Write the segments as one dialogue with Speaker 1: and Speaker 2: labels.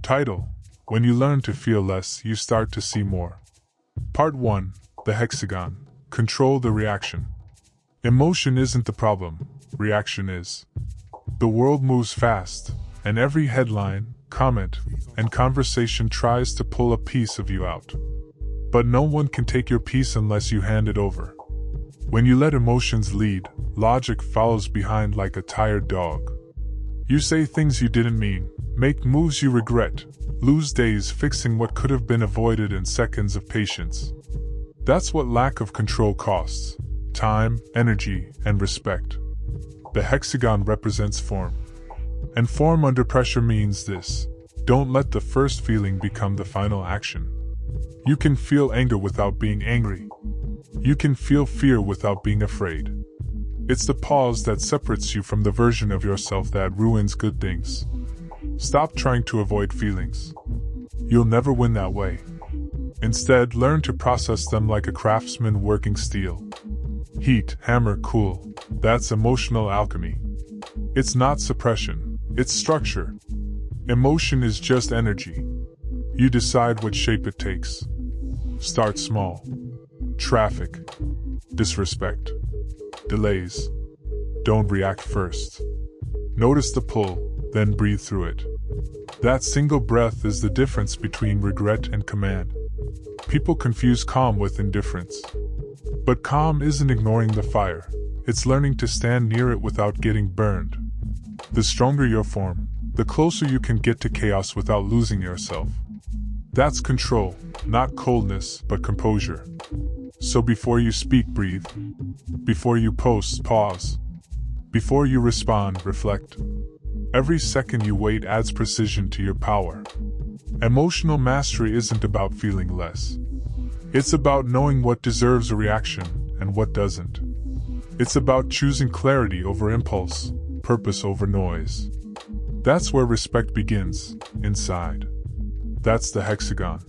Speaker 1: Title: When you learn to feel less, you start to see more. Part 1: The Hexagon. Control the reaction. Emotion isn't the problem, reaction is. The world moves fast, and every headline, comment, and conversation tries to pull a piece of you out. But no one can take your piece unless you hand it over. When you let emotions lead, logic follows behind like a tired dog. You say things you didn't mean, make moves you regret, lose days fixing what could have been avoided in seconds of patience. That's what lack of control costs: time, energy, and respect. The hexagon represents form. And form under pressure means this: don't let the first feeling become the final action. You can feel anger without being angry. You can feel fear without being afraid. It's the pause that separates you from the version of yourself that ruins good things. Stop trying to avoid feelings. You'll never win that way. Instead, learn to process them like a craftsman working steel. Heat, hammer, cool. That's emotional alchemy. It's not suppression, it's structure. Emotion is just energy. You decide what shape it takes. Start small. Traffic. Disrespect. Delays. Don't react first. Notice the pull, then breathe through it. That single breath is the difference between regret and command. People confuse calm with indifference. But calm isn't ignoring the fire, it's learning to stand near it without getting burned. The stronger your form, the closer you can get to chaos without losing yourself. That's control, not coldness, but composure. So before you speak, breathe. Before you post, pause. Before you respond, reflect. Every second you wait adds precision to your power. Emotional mastery isn't about feeling less. It's about knowing what deserves a reaction and what doesn't. It's about choosing clarity over impulse, purpose over noise. That's where respect begins, inside. That's the hexagon.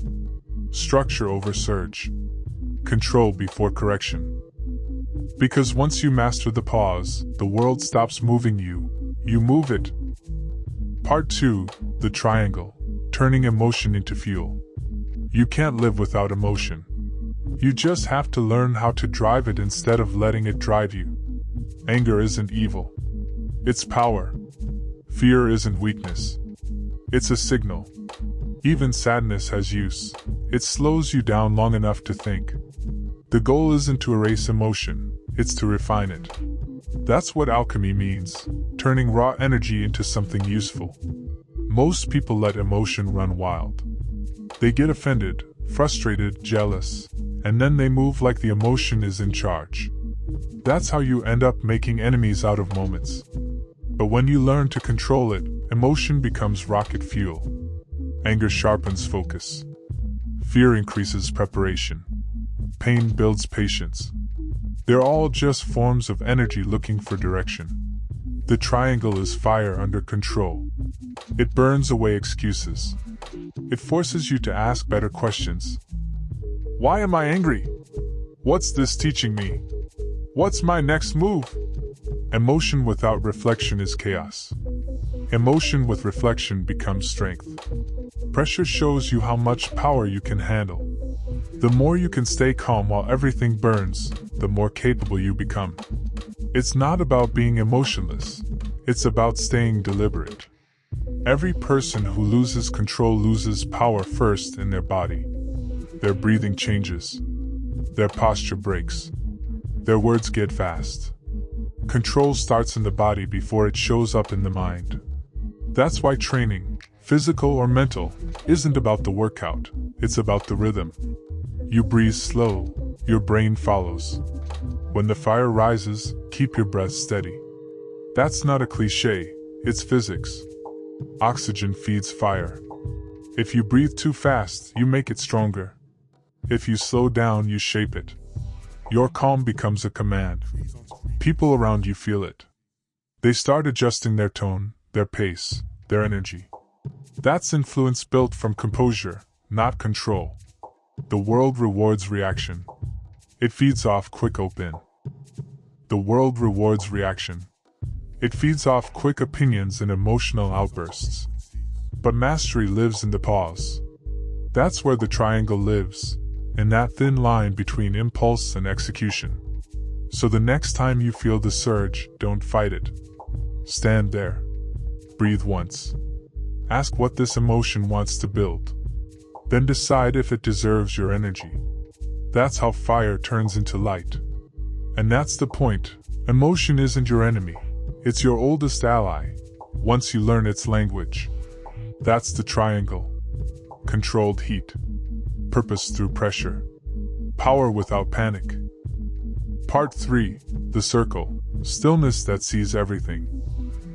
Speaker 1: Structure over surge. Control before correction. Because once you master the pause, the world stops moving you, you move it. Part 2: The Triangle. Turning emotion into fuel. You can't live without emotion. You just have to learn how to drive it instead of letting it drive you. Anger isn't evil. It's power. Fear isn't weakness. It's a signal. Even sadness has use. It slows you down long enough to think. The goal isn't to erase emotion, it's to refine it. That's what alchemy means, turning raw energy into something useful. Most people let emotion run wild. They get offended, frustrated, jealous, and then they move like the emotion is in charge. That's how you end up making enemies out of moments. But when you learn to control it, emotion becomes rocket fuel. Anger sharpens focus. Fear increases preparation. Pain builds patience. They're all just forms of energy looking for direction. The triangle is fire under control. It burns away excuses. It forces you to ask better questions. Why am I angry? What's this teaching me? What's my next move? Emotion without reflection is chaos. Emotion with reflection becomes strength. Pressure shows you how much power you can handle. The more you can stay calm while everything burns, the more capable you become. It's not about being emotionless. It's about staying deliberate. Every person who loses control loses power first in their body. Their breathing changes. Their posture breaks. Their words get fast. Control starts in the body before it shows up in the mind. That's why training, physical or mental, isn't about the workout, it's about the rhythm. You breathe slow, your brain follows. When the fire rises, keep your breath steady. That's not a cliché, it's physics. Oxygen feeds fire. If you breathe too fast, you make it stronger. If you slow down, you shape it. Your calm becomes a command. People around you feel it. They start adjusting their tone, their pace, their energy. That's influence built from composure, not control. The world rewards reaction. It feeds off quick open. The world rewards reaction. It feeds off quick opinions and emotional outbursts. But mastery lives in the pause. That's where the triangle lives, in that thin line between impulse and execution. So the next time you feel the surge, don't fight it. Stand there. Breathe once. Ask what this emotion wants to build. Then decide if it deserves your energy. That's how fire turns into light. And that's the point. Emotion isn't your enemy. It's your oldest ally, once you learn its language. That's the triangle. Controlled heat. Purpose through pressure. Power without panic. Part 3. The circle. Stillness that sees everything.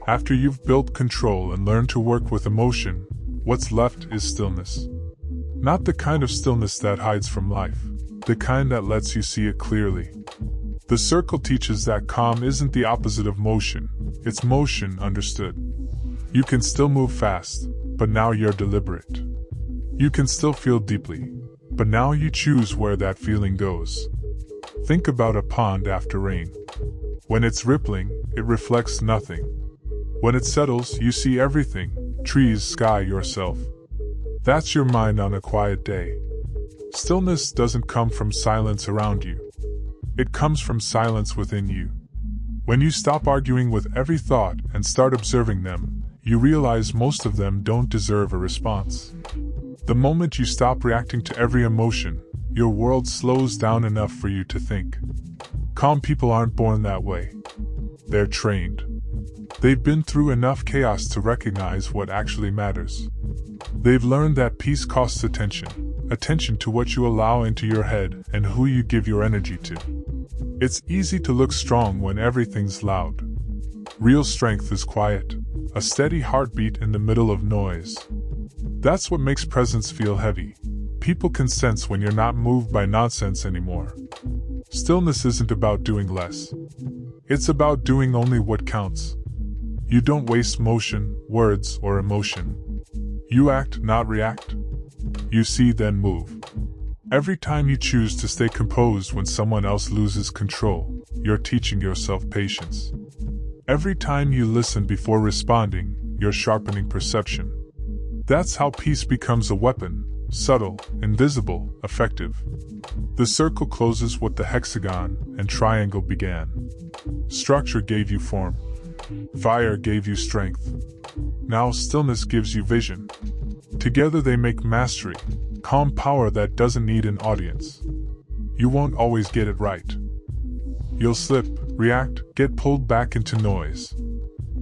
Speaker 1: After you've built control and learned to work with emotion, what's left is stillness. Not the kind of stillness that hides from life, the kind that lets you see it clearly. The circle teaches that calm isn't the opposite of motion, it's motion understood. You can still move fast, but now you're deliberate. You can still feel deeply, but now you choose where that feeling goes. Think about a pond after rain. When it's rippling, it reflects nothing. When it settles, you see everything, trees, sky, yourself. That's your mind on a quiet day. Stillness doesn't come from silence around you. It comes from silence within you. When you stop arguing with every thought and start observing them, you realize most of them don't deserve a response. The moment you stop reacting to every emotion, your world slows down enough for you to think. Calm people aren't born that way. They're trained. They've been through enough chaos to recognize what actually matters. They've learned that peace costs attention to what you allow into your head and who you give your energy to. It's easy to look strong when everything's loud. Real strength is quiet, a steady heartbeat in the middle of noise. That's what makes presence feel heavy. People can sense when you're not moved by nonsense anymore. Stillness isn't about doing less. It's about doing only what counts. You don't waste motion, words, or emotion. You act, not react. You see, then move. Every time you choose to stay composed when someone else loses control, you're teaching yourself patience. Every time you listen before responding, you're sharpening perception. That's how peace becomes a weapon, subtle, invisible, effective. The circle closes what the hexagon and triangle began. Structure gave you form. Fire gave you strength. Now stillness gives you vision. Together they make mastery, calm power that doesn't need an audience. You won't always get it right. You'll slip, react, get pulled back into noise.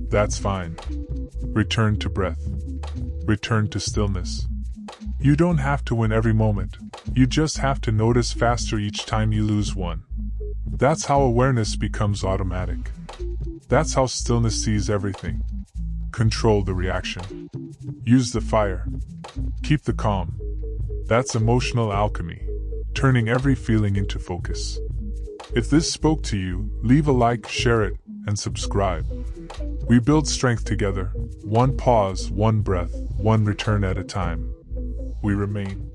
Speaker 1: That's fine. Return to breath. Return to stillness. You don't have to win every moment. You just have to notice faster each time you lose one. That's how awareness becomes automatic. That's how stillness sees everything. Control the reaction. Use the fire. Keep the calm. That's emotional alchemy, turning every feeling into focus. If this spoke to you, leave a like, share it, and subscribe. We build strength together, one pause, one breath, one return at a time. We remain.